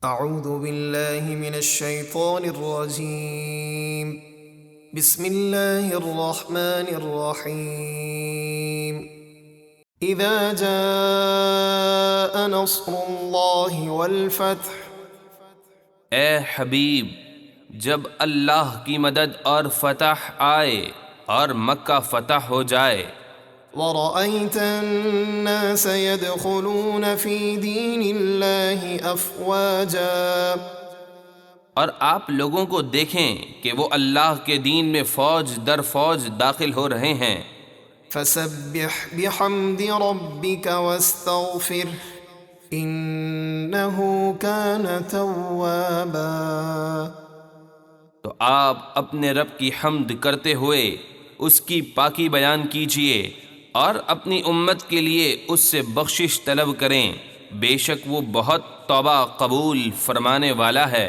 اعوذ باللہ من الشیطان الرجیم بسم اللہ الرحمن الرحیم اذا جاء نصر اللہ والفتح۔ اے حبیب، جب اللہ کی مدد اور فتح آئے اور مکہ فتح ہو جائے، وَرَأَيْتَ النَّاسَ يَدْخُلُونَ فِي دِينِ اللَّهِ أَفْوَاجًا، اور آپ لوگوں کو دیکھیں کہ وہ اللہ کے دین میں فوج در فوج داخل ہو رہے ہیں، فَسَبِّحْ بِحَمْدِ رَبِّكَ وَاسْتَغْفِرْهُ إِنَّهُ كَانَ تَوَّابًا۔ تو آپ اپنے رب کی حمد کرتے ہوئے اس کی پاکی بیان کیجئے اور اپنی امت کے لیے اس سے بخشش طلب کریں، بے شک وہ بہت توبہ قبول فرمانے والا ہے۔